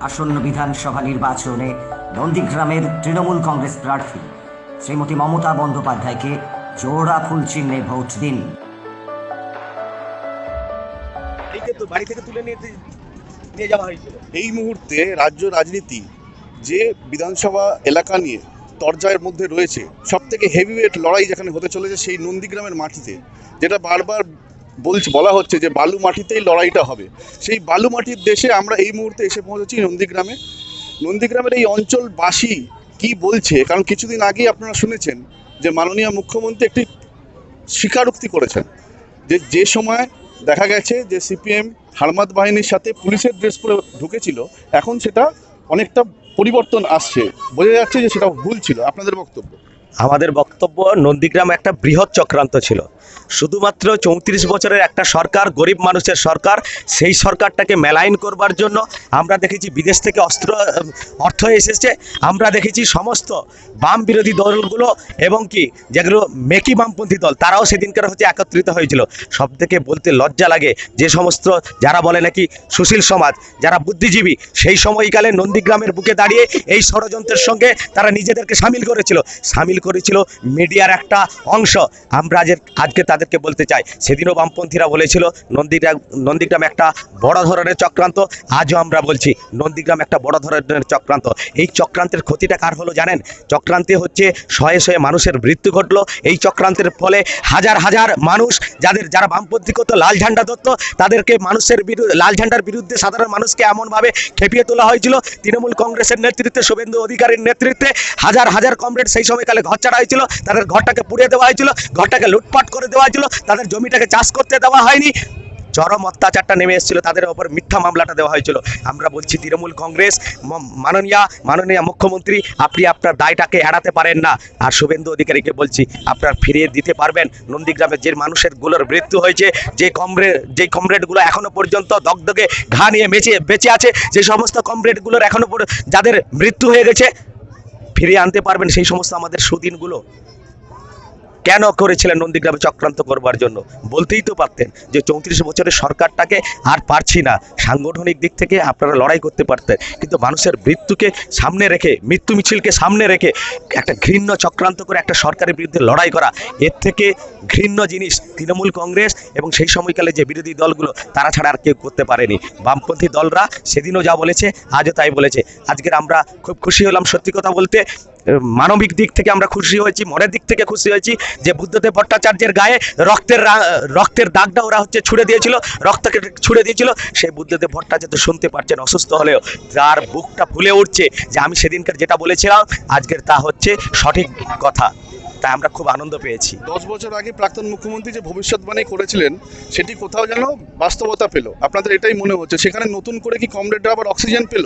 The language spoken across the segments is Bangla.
আসন্ন বিধানসভা নির্বাচনে নন্দীগ্রামের তৃণমূল কংগ্রেস প্রার্থী শ্রীমতী মমতা বন্দ্যোপাধ্যায়কে জোড়া ফুল চিহ্নে ভোট দিন। বাড়ি থেকে তুলে নিয়ে যাওয়া হয়েছিল। এই মুহূর্তে রাজ্য রাজনীতি যে বিধানসভা এলাকা নিয়ে তরজার মধ্যে রয়েছে, সব থেকে হেভিওয়েট লড়াই যেখানে হতে চলেছে সেই নন্দীগ্রামের মাটিতে, যেটা বারবার বলা হচ্ছে যে বালু মাটিতেই লড়াইটা হবে। সেই বালু মাটির দেশে আমরা এই মুহূর্তে এসে পৌঁছেছি নন্দীগ্রামে। নন্দীগ্রামের এই অঞ্চলবাসী কি বলছে, কারণ কিছুদিন আগেই আপনারা শুনেছেন যে মাননীয় মুখ্যমন্ত্রী একটি স্বীকারোক্তি করেছেন যে সময় দেখা গেছে যে সিপিএম হারমাদ বাহিনীর সাথে পুলিশের ড্রেস পরে ঢুকেছিল, এখন সেটা অনেকটা পরিবর্তন আসছে, বোঝা যাচ্ছে যে সেটা ভুল ছিল। আপনাদের বক্তব্য? আমাদের বক্তব্য, নন্দীগ্রাম একটা বৃহৎ চক্রান্ত ছিল। শুধুমাত্র 34 বছরের একটা সরকার, গরিব মানুষের সরকার, সেই সরকারটাকে মেলাইন করবার জন্য আমরা দেখেছি বিদেশ থেকে অর্থ এসেছে। আমরা দেখেছি সমস্ত বাম বিরোধী দলগুলো এবং কি যেগুলো মেকি বামপন্থী দল, তারাও সেদিনকার একত্রিত হয়েছিল। সব থেকে বলতে লজ্জা লাগে যে সমস্ত যারা বলে নাকি সুশীল সমাজ, যারা বুদ্ধিজীবী, সেই সময়কালে নন্দীগ্রামের বুকে দাঁড়িয়ে এই ষড়যন্ত্রের সঙ্গে তারা নিজেদেরকে সামিল করেছিল মিডিয়ার একটা অংশ। আমরা আজকে তাদেরকে বলতে চাই, সেদিনও বামপন্থীরা বলেছিল নন্দীগ্রাম একটা বড় ধরনের চক্রান্ত। আজও আমরা বলছি নন্দীগ্রাম একটা বড় ধরনের চক্রান্ত। এই চক্রান্তের ক্ষতিটা কার হলো জানেন? চক্রান্তে হচ্ছে শয়ে শয়ে মানুষের মৃত্যু ঘটলো। এই চক্রান্তের ফলে হাজার হাজার মানুষ যারা বামপন্থী করতো, লাল ঝান্ডা ধরতো, তাদেরকে লাল ঝান্ডার বিরুদ্ধে সাধারণ মানুষকে এমনভাবে খেপিয়ে তোলা হয়েছিল। তৃণমূল কংগ্রেসের নেতৃত্বে, শুভেন্দু অধিকারীর নেতৃত্বে হাজার হাজার কমরেড সেই সময়কালে ঘর ছাড়া হয়েছিল, তাদের ঘরটাকে পুড়িয়ে দেওয়া হয়েছিল, ঘরটাকে লুটপাট করে দেওয়া হয়েছিল, তাদের জমিটাকে চাষ করতে দেওয়া হয়নি। চরম অত্যাচারটা নেমে এসেছিল, তাদের ওপর মিথ্যা মামলাটা দেওয়া হয়েছিল। আমরা বলছি তৃণমূল কংগ্রেস, মাননীয় মুখ্যমন্ত্রী, আপনি আপনার দায়টাকে এড়াতে পারেন না। আর শুভেন্দু অধিকারীকে বলছি, আপনার ফিরিয়ে দিতে পারবেন নন্দীগ্রামের যে মানুষগুলোর মৃত্যু হয়েছে, যে কমরেডগুলো এখনো পর্যন্ত দগদগে ঘা নিয়ে বেঁচে আছে, যে সমস্ত কমরেডগুলোর এখনো যাদের মৃত্যু হয়ে গেছে, ফিরিয়ে আনতে পারবেন সেই সমস্ত আমাদের সুদিনগুলো? কেন করেছিলেন নন্দীগ্রামে চক্রান্ত করবার জন্য? বলতেই তো পারতেন যে 34 বছরের সরকারটাকে আর পারছি না। সাংগঠনিক দিক থেকে আপনারা লড়াই করতে পারতেন, কিন্তু মানুষের মৃত্যুকে সামনে রেখে, মৃত্যু মিছিলকে সামনে রেখে একটা ঘৃণ্য চক্রান্ত করে একটা সরকারের বিরুদ্ধে লড়াই করা, এর থেকে ঘৃণ্য জিনিস তৃণমূল কংগ্রেস এবং সেই সময়কালে যে বিরোধী দলগুলো, তারা ছাড়া আর কেউ করতে পারেনি। বামপন্থী দলরা সেদিনও যা বলেছে, আজও তাই বলেছে। আজকের আমরা খুব খুশি হলাম, সত্যি কথা বলতে। মানবিক দিক থেকে আমরা খুশি হয়েছি, মনের দিক থেকে খুশি হয়েছি যে বুদ্ধদেব ভট্টাচার্যের গায়ে রক্তের দাগটা ওরা ছুড়ে দিয়েছিল। সেই বুদ্ধদেব ভট্টাচার্য শুনতে পাচ্ছেন অসুস্থ হলেও, যার বুকটা ফুলে উঠছে যে আমি সেদিনকার যেটা বলেছিলাম আজকের তা হচ্ছে সঠিক কথা। তাই আমরা খুব আনন্দ পেয়েছি। 10 বছর আগে প্রাক্তন মুখ্যমন্ত্রী যে ভবিষ্যৎবাণী করেছিলেন, সেটি কোথাও যেন বাস্তবতা পেল। আপনাদের এটাই মনে হচ্ছে সেখানে নতুন করে কি কমরেডরা আবার অক্সিজেন পেল?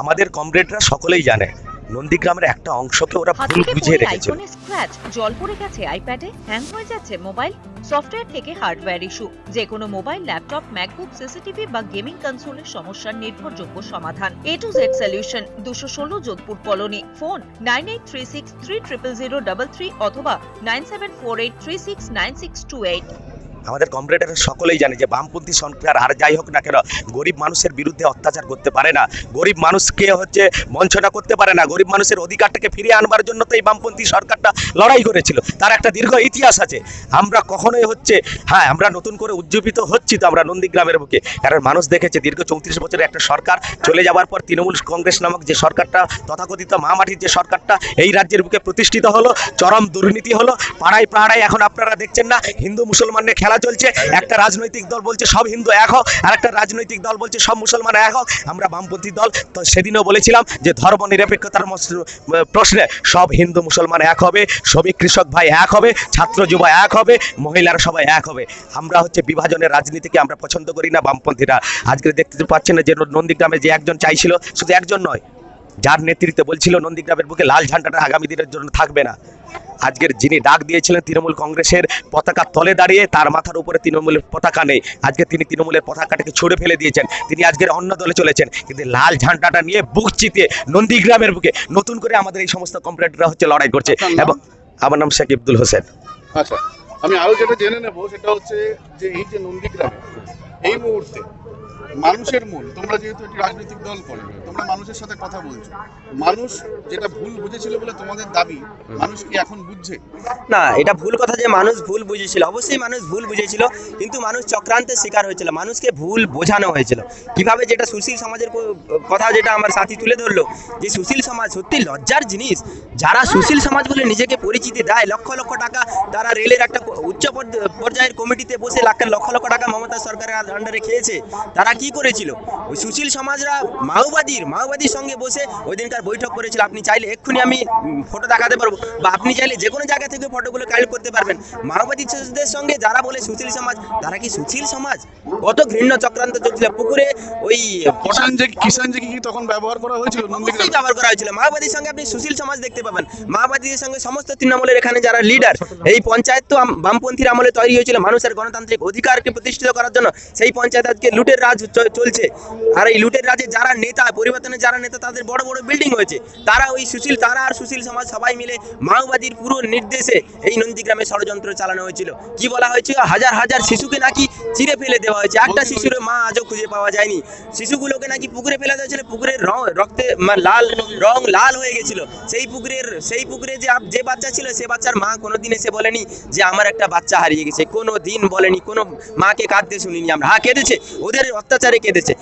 আমাদের কমরেডরা সকলেই জানে নন্দীগ্রামের একটা অংশকে ওরা ভুল বুঝিয়ে রেখেছিল। স্ক্র্যাচ, জল পড়ে গেছে আইপ্যাডে, হ্যাং হয়ে যাচ্ছে মোবাইল, সফটওয়্যার থেকে হার্ডওয়্যার ইস্যু, যে কোনো মোবাইল, ল্যাপটপ, ম্যাকবুক, সিসিটিভি বা গেমিং কনসোলের সমস্যার নির্ভরযোগ্য সমাধান। A to Z solution, 216 Jodhpur colony. Phone 9836300033 অথবা 9748369628। আমাদের কমরেডরা সকলেই জানে যে বামপন্থী সরকার আর যাই হোক না কেন, গরিব মানুষের বিরুদ্ধে অত্যাচার করতে পারে না, গরিব মানুষকে বঞ্চনা করতে পারে না। গরিব মানুষের অধিকারটাকে ফিরিয়ে আনবার জন্য তো এই বামপন্থী সরকারটা লড়াই করেছিল, তার একটা দীর্ঘ ইতিহাস আছে। আমরা কখনোই আমরা নতুন করে উজ্জীবিত হচ্ছি তো আমরা নন্দীগ্রামের বুকে, কারণ মানুষ দেখেছে দীর্ঘ 34 বছরের একটা সরকার চলে যাওয়ার পর তৃণমূল কংগ্রেস নামক যে সরকারটা, তথাকথিত মামাটির যে সরকারটা এই রাজ্যের বুকে প্রতিষ্ঠিত হলো, চরম দুর্নীতি হলো। পাড়ায় পাড়ায় এখন আপনারা দেখছেন না, হিন্দু মুসলমানের খেলা চলছে। একটা রাজনৈতিক দল বলছে সব হিন্দু এক হোক, আর একটা রাজনৈতিক দল বলছে সব মুসলমান এক হোক। আমরা বামপন্থী দল তো সেদিনও বলেছিলাম যে ধর্ম নিরপেক্ষতার প্রশ্নে সব হিন্দু মুসলমান এক হবে, শ্রমিক কৃষক ভাই এক হবে, ছাত্র যুবা এক হবে, মহিলারা সবাই এক হবে। আমরা বিভাজনের রাজনীতিকে আমরা পছন্দ করি না বামপন্থীরা। আজকে দেখতে পাচ্ছেন না যে নন্দীগ্রামে যে একজন চাইছিল, শুধু একজন নয়, যার নেতৃত্বে বলছিল নন্দীগ্রামের বুকে লাল ঝান্ডাটা আগামী দিনের জন্য থাকবে না, আজকের যিনি ডাক দিয়েছিলেন তৃণমূল কংগ্রেসের পতাকা তলে দাঁড়িয়ে, তার মাথার উপরে তৃণমূলের পতাকা নেই। আজকে তিনি তৃণমূলের পতাকাটাকে ছুড়ে ফেলে দিয়েছেন, তিনি আজকের অন্য দলে চলেছেন, কিন্তু লাল ঝান্ডাটা নিয়ে বুক চিতিয়ে নন্দীগ্রামের বুকে নতুন করে আমাদের এই সমস্ত কমরেডরা লড়াই করছে। এবং আমার নাম শেখ ইবদুল হোসেন। আচ্ছা, আমি আরো যেটা জেনে নেব সেটা হচ্ছে যে এই যে নন্দীগ্রামে এই মুহূর্তে মানুষের মন, তোমরা যেহেতু একটি রাজনৈতিক দল করে, তোমরা মানুষের সাথে কথা বলছো, মানুষ যেটা ভুল বুঝেছিল বলে তোমাদের দাবি, মানুষ কি এখন বুঝছে? না, এটা ভুল কথা যে মানুষ ভুল বুঝেছিল। অবশ্যই মানুষ ভুল বুঝেছিল, কিন্তু মানুষ চক্রান্তের শিকার হয়েছিল, মানুষকে ভুল বোঝানো হয়েছিল। কিভাবে, যেটা সুশীল সমাজের কথা যেটা আমার সাথী তুলে ধরলো, যে সুশীল সমাজ সত্যি লজ্জার জিনিস। যারা সুশীল সমাজ বলে নিজেকে পরিচিতি দেয়, লক্ষ লক্ষ টাকা তারা রেলের একটা উচ্চ পর্যায়ের কমিটিতে বসে লক্ষ লক্ষ টাকা মমতা সরকারের আন্ডারে খেয়েছে। তারা কি করেছিল? ওই সুশীল সমাজরা মাওবাদীর সঙ্গে বসে ওই দিনকার বৈঠক করেছিল। আপনি চাইলে এক্ষুনি আমি ফটো দেখাতে পারবো, বা আপনি চাইলে যে কোনো জায়গা থেকে ফটোগুলো কালেক্ট করতে পারবেন। মাওবাদীদের সঙ্গে যারা বলে সুশীল সমাজ, তারা কি সুশীল সমাজ? কত ঘৃণ্য চক্রান্ত চলছিল। পুকুরে ওই কিষাণ যে কি তখন ব্যবহার করা হয়েছিল নন্দীগ্রামে? ব্যবহার করা হয়েছিল। মাওবাদীর সঙ্গে আপনি সুশীল সমাজ দেখতে পাবেন। মাওবাদীদের সঙ্গে সমস্ত তৃণমূলের এখানে যারা লিডার, এই পঞ্চায়েত তো বামপন্থীর আমলে তৈরি হয়েছিল মানুষের গণতান্ত্রিক অধিকারকে প্রতিষ্ঠিত করার জন্য। সেই পঞ্চায়েত আজকে লুটের রাজ চলছে। আর এই লুটের রাজে যারা নেতা, পরিবর্তনের যারা নেতা, তাদের বড় বড় বিল্ডিং হয়েছে। তারা আর সুশীল সমাজ সবাই মিলে মাওবাদীর পুরো নির্দেশে এই নন্দীগ্রামে ষড়যন্ত্র চালানো হয়েছিল। কি বলা হয়েছিল? হাজার হাজার শিশুকে নাকি চিরে ফেলে দেওয়া হয়েছে। একটা শিশুর মা আজও খুঁজে পাওয়া যায়নি। শিশুগুলোকে নাকি পুকুরে ফেলে দেওয়া হয়েছিল। পুকুরের রক্তে রং লাল হয়ে গেছিল। সেই পুকুরে যে বাচ্চা ছিল, সে বাচ্চার মা কোনোদিন এসে বলেনি যে আমার একটা বাচ্চা হারিয়ে গেছে। কোনো দিন বলেনি, কোনো মাকে কাঁদতে শুনিনি আমরা। হ্যাঁ, কেঁদেছে, ওদের অত্যাচারে কেঁদেছে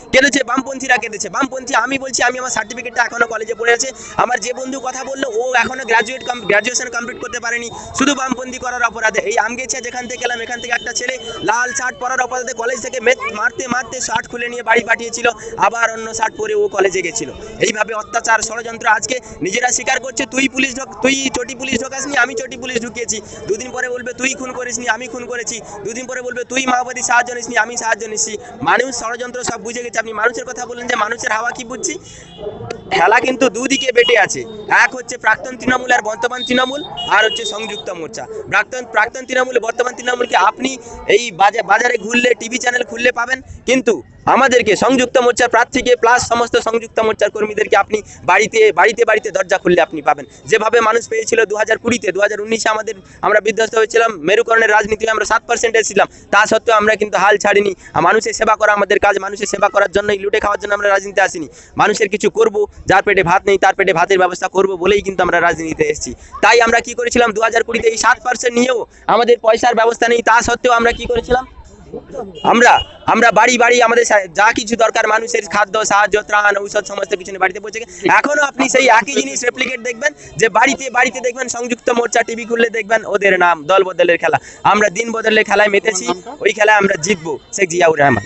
বামপন্থীরা কেঁদেছে। বামপন্থী, আমি বলছি, আমি আমার সার্টিফিকেটটা এখনো কলেজে পড়ে আছে। আমার যে বন্ধু কথা বললো, ও এখনো গ্রাজুয়েশন কমপ্লিট করতে পারেনি, শুধু বামপন্থী করার অপরাধে। এই আমগেছিয়া যেখান থেকে এলাম, এখান থেকে একটা ছেলে লাল শার্ট পরার অপরাধে কলেজ থেকে মারতে শার্ট খুলে নিয়ে বাড়ি পাঠিয়েছিল, আবার অন্য শার্ট পরে ও কলেজে গেছিল। এইভাবে অত্যাচার, ষড়যন্ত্র আজকে নিজেরা স্বীকার করছে। তুই চটি পুলিশ ঢোকাসনি, আমি চটি পুলিশ ঢুকিয়েছি। দুদিন পরে বলবে তুই খুন করিসনি, আমি খুন করেছি। দুদিন পরে বলবে তুই মাওবাদী সাহায্য নিসনি, আমি সাহায্য নিচ্ছি। মানুষ ষড়যন্ত্র সব বুঝে গেছে। আপনি মানুষের কথা বলেন যে মানুষের হাওয়া কি বুঝছি? খেলা কিন্তু দুদিকে বেটে আছে। এক হচ্ছে প্রাক্তন তৃণমূল আর বর্তমান তৃণমূল, আর হচ্ছে সংযুক্ত মোর্চা। প্রাক্তন তৃণমূল, বর্তমান তৃণমূলকে আপনি এই বাজারে ঘুরলে, টিভি চ্যানেল খুললে পাবেন, কিন্তু আমাদেরকে সংযুক্ত মোর্চার প্রার্থীকে প্লাস সমস্ত সংযুক্ত মোর্চার কর্মীদেরকে আপনি বাড়িতে দরজা খুললে আপনি পাবেন। যেভাবে মানুষ পেয়েছিল 2020-তে, 2019-এ আমরা বিধ্বস্ত হয়েছিলাম, মেরুকরণের রাজনীতিতে আমরা 7% এসেছিলাম। তা সত্ত্বেও আমরা কিন্তু হাল ছাড়িনি। মানুষের সেবা করা আমাদের কাজ। মানুষের সেবা করার জন্যই, লুটে খাওয়ার জন্য আমরা রাজনীতিতে আসিনি। মানুষের কিছু করব, যার পেটে ভাত নেই তার পেটে ভাতের ব্যবস্থা করব বলেই কিন্তু আমরা রাজনীতিতে এসেছি। তাই আমরা কি করেছিলাম, 2020-তে এই 7% নিয়েও আমাদের পয়সার ব্যবস্থা নেই, তা সত্ত্বেও আমরা কি করেছিলাম, আমরা বাড়ি আমাদের যা কিছু দরকার, মানুষের খাদ্য, সাহায্য, ত্রাণ, ঔষধ, সমস্ত কিছু বাড়িতে পৌঁছে গেছে। এখনো আপনি সেই একই জিনিস রেপ্লিকেট দেখবেন, যে বাড়িতে দেখবেন সংযুক্ত মোর্চা, টিভি খুললে দেখবেন ওদের নাম দল বদলের খেলা। আমরা দিন বদলের খেলায় মেতেছি, ওই খেলায় আমরা জিতবো। শেখ জিয়াউর রহমান।